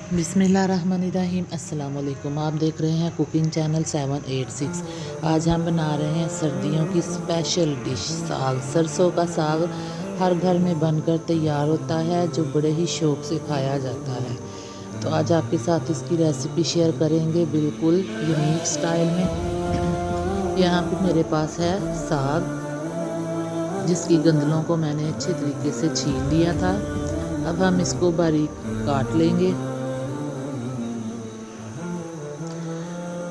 बिस्मिल्लाहिर्रहमानिर्रहीम। अस्सलाम वालेकुम। आप देख रहे हैं कुकिंग चैनल 786। आज हम बना रहे हैं सर्दियों की स्पेशल डिश साग। सरसों का साग हर घर में बनकर तैयार होता है, जो बड़े ही शौक़ से खाया जाता है। तो आज आपके साथ इसकी रेसिपी शेयर करेंगे बिल्कुल यूनिक स्टाइल में। यहाँ पे मेरे पास है साग, जिसकी गंदलों को मैंने अच्छे तरीके से छील लिया था। अब हम इसको बारीक काट लेंगे।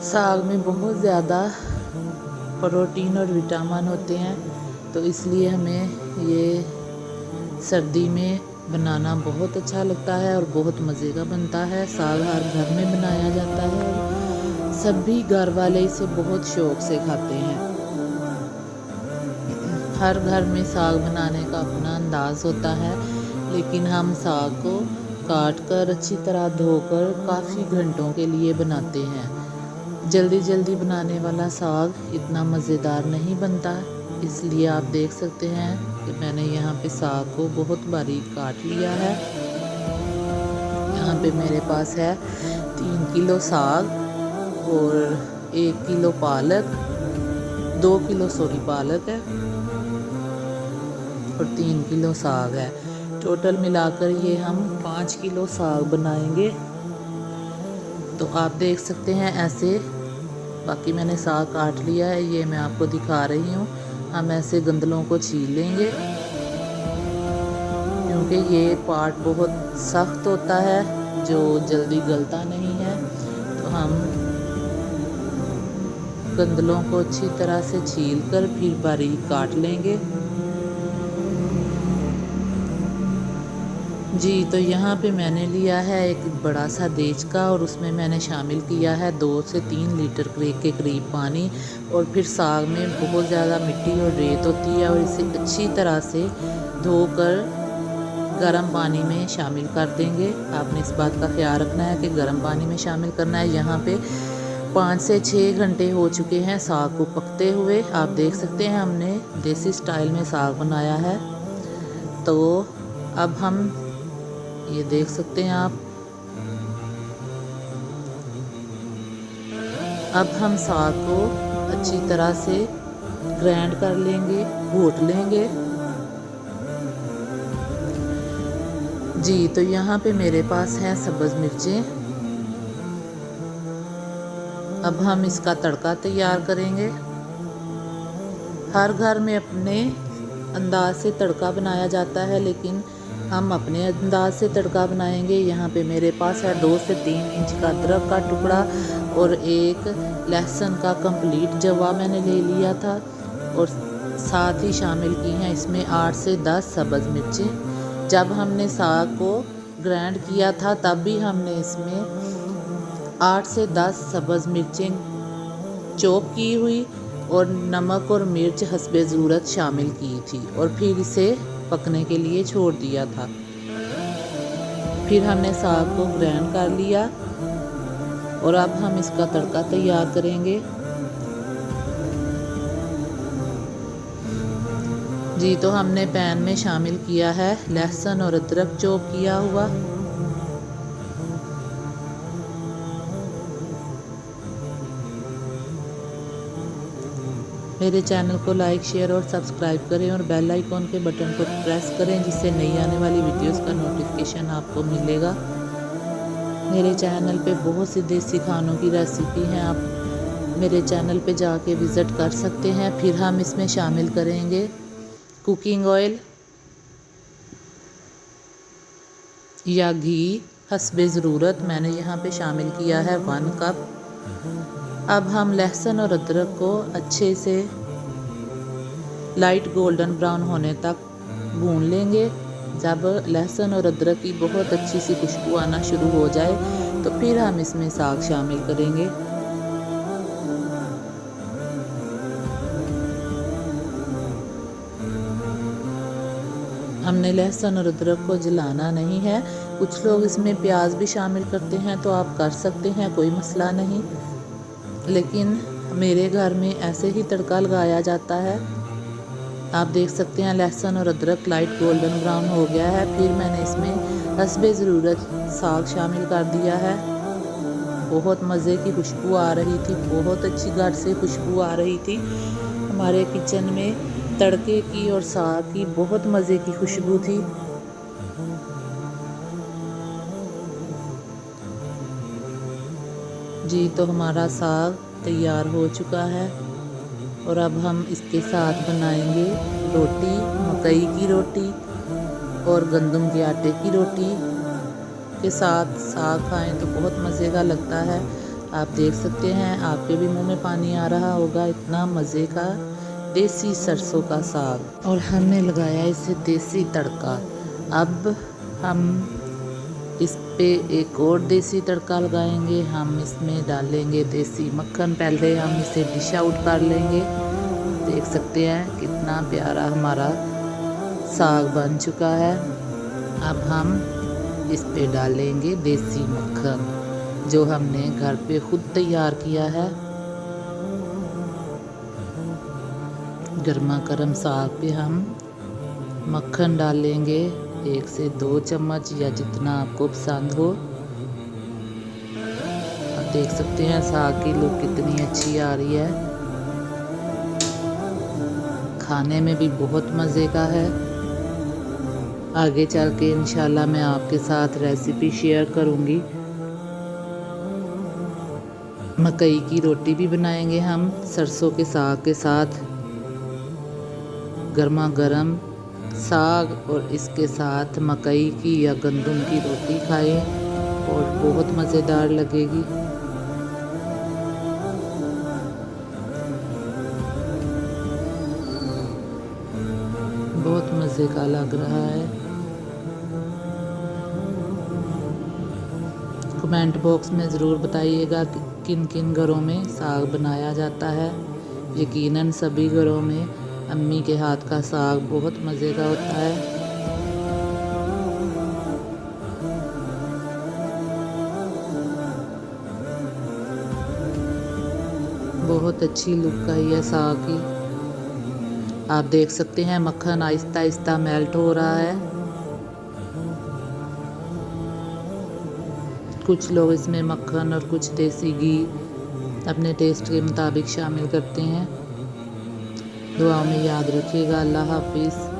साग में बहुत ज़्यादा प्रोटीन और विटामिन होते हैं, तो इसलिए हमें ये सर्दी में बनाना बहुत अच्छा लगता है और बहुत मज़े का बनता है। साग हर घर में बनाया जाता है और सभी घर वाले इसे बहुत शौक़ से खाते हैं। हर घर में साग बनाने का अपना अंदाज़ होता है, लेकिन हम साग को काट कर अच्छी तरह धोकर काफ़ी घंटों के लिए बनाते हैं। जल्दी जल्दी बनाने वाला साग इतना मज़ेदार नहीं बनता, इसलिए आप देख सकते हैं कि मैंने यहाँ पे साग को बहुत बारीक काट लिया है। यहाँ पे मेरे पास है 3 किलो साग और 1 किलो पालक, 2 किलो पालक है और 3 किलो साग है। टोटल मिलाकर ये हम 5 किलो साग बनाएंगे। तो आप देख सकते हैं ऐसे, बाकी मैंने साग काट लिया है, ये मैं आपको दिखा रही हूँ। हम ऐसे गंदलों को छील लेंगे, क्योंकि ये पार्ट बहुत सख्त होता है जो जल्दी गलता नहीं है। तो हम गंदलों को अच्छी तरह से छील कर फिर बारीक काट लेंगे। जी, तो यहाँ पे मैंने लिया है एक बड़ा सा देचका और उसमें मैंने शामिल किया है 2 से 3 लीटर के करीब पानी। और फिर साग में बहुत ज़्यादा मिट्टी और रेत होती है, और इसे अच्छी तरह से धोकर गर्म पानी में शामिल कर देंगे। आपने इस बात का ख्याल रखना है कि गर्म पानी में शामिल करना है। यहाँ पे 5 से 6 घंटे हो चुके हैं साग को पकते हुए। आप देख सकते हैं हमने देसी स्टाइल में साग बनाया है। तो अब हम ये देख सकते हैं आप, अब हम साग को अच्छी तरह से ग्राइंड कर लेंगे, घोट लेंगे। जी, तो यहाँ पे मेरे पास है सब्ज़ मिर्चें। अब हम इसका तड़का तैयार करेंगे। हर घर में अपने अंदाज से तड़का बनाया जाता है, लेकिन हम अपने अंदाज से तड़का बनाएंगे। यहाँ पे मेरे पास है 2 से 3 इंच का अदरक का टुकड़ा और 1 लहसुन का कंप्लीट जवा मैंने ले लिया था, और साथ ही शामिल की हैं इसमें 8 से 10 सब्ज़ मिर्चें। जब हमने साग को ग्राइंड किया था तब भी हमने इसमें 8 से 10 सब्ज़ मिर्चें चॉप की हुई और नमक और मिर्च हस्बे ज़रूरत शामिल की थी, और फिर इसे पकने के लिए छोड़ दिया था। फिर हमने साग को ग्राइंड कर लिया और अब हम इसका तड़का तैयार करेंगे। जी, तो हमने पैन में शामिल किया है लहसुन और अदरक चॉप किया हुआ। मेरे चैनल को लाइक, शेयर और सब्सक्राइब करें और बेल आइकॉन के बटन को प्रेस करें, जिससे नई आने वाली वीडियोस का नोटिफिकेशन आपको मिलेगा। मेरे चैनल पे बहुत सी देसी खानों की रेसिपी हैं, आप मेरे चैनल पे जाके विज़िट कर सकते हैं। फिर हम इसमें शामिल करेंगे कुकिंग ऑयल या घी हस्बे ज़रूरत। मैंने यहाँ पे शामिल किया है 1 कप। अब हम लहसुन और अदरक को अच्छे से लाइट गोल्डन ब्राउन होने तक भून लेंगे। जब लहसुन और अदरक की बहुत अच्छी सी खुशबू आना शुरू हो जाए तो फिर हम इसमें साग शामिल करेंगे। हमने लहसुन और अदरक को जलाना नहीं है। कुछ लोग इसमें प्याज भी शामिल करते हैं, तो आप कर सकते हैं, कोई मसला नहीं, लेकिन मेरे घर में ऐसे ही तड़का लगाया जाता है। आप देख सकते हैं लहसुन और अदरक लाइट गोल्डन ब्राउन हो गया है। फिर मैंने इसमें हस्बे ज़रूरत साग शामिल कर दिया है। बहुत मज़े की खुशबू आ रही थी, बहुत अच्छी घर से खुशबू आ रही थी। हमारे किचन में तड़के की और साग की बहुत मज़े की खुशबू थी। जी तो हमारा साग तैयार हो चुका है और अब हम इसके साथ बनाएंगे रोटी, मकई की रोटी और गंदम के आटे की रोटी के साथ साग खाएं तो बहुत मज़े का लगता है। आप देख सकते हैं, आपके भी मुंह में पानी आ रहा होगा, इतना मज़े का देसी सरसों का साग। और हमने लगाया इसे देसी तड़का। अब हम इस पे एक और देसी तड़का लगाएंगे। हम इसमें डालेंगे देसी मक्खन। पहले हम इसे डिश आउट कर लेंगे। देख सकते हैं कितना प्यारा हमारा साग बन चुका है। अब हम इस पे डालेंगे देसी मक्खन जो हमने घर पे खुद तैयार किया है। गर्मा गर्म साग पे हम मक्खन डालेंगे 1 से 2 चम्मच या जितना आपको पसंद हो। आप देख सकते हैं साग की लुक कितनी अच्छी आ रही है, खाने में भी बहुत मज़े का है। आगे चल के इंशाल्लाह मैं आपके साथ रेसिपी शेयर करूँगी। मकई की रोटी भी बनाएंगे हम सरसों के साग के साथ। गर्मा गर्म साग और इसके साथ मकई की या गंदम की रोटी खाएं और बहुत मज़ेदार लगेगी। बहुत मज़े का लग रहा है। कमेंट बॉक्स में ज़रूर बताइएगा कि किन किन घरों में साग बनाया जाता है। यकीनन सभी घरों में अम्मी के हाथ का साग बहुत मज़े का होता है। बहुत अच्छी लुक आई है साग की। आप देख सकते हैं मक्खन आहिस्ता आहिस्ता मेल्ट हो रहा है। कुछ लोग इसमें मक्खन और कुछ देसी घी अपने टेस्ट के मुताबिक शामिल करते हैं। दुआ में याद रखिएगा। अल्लाह हाफिज़।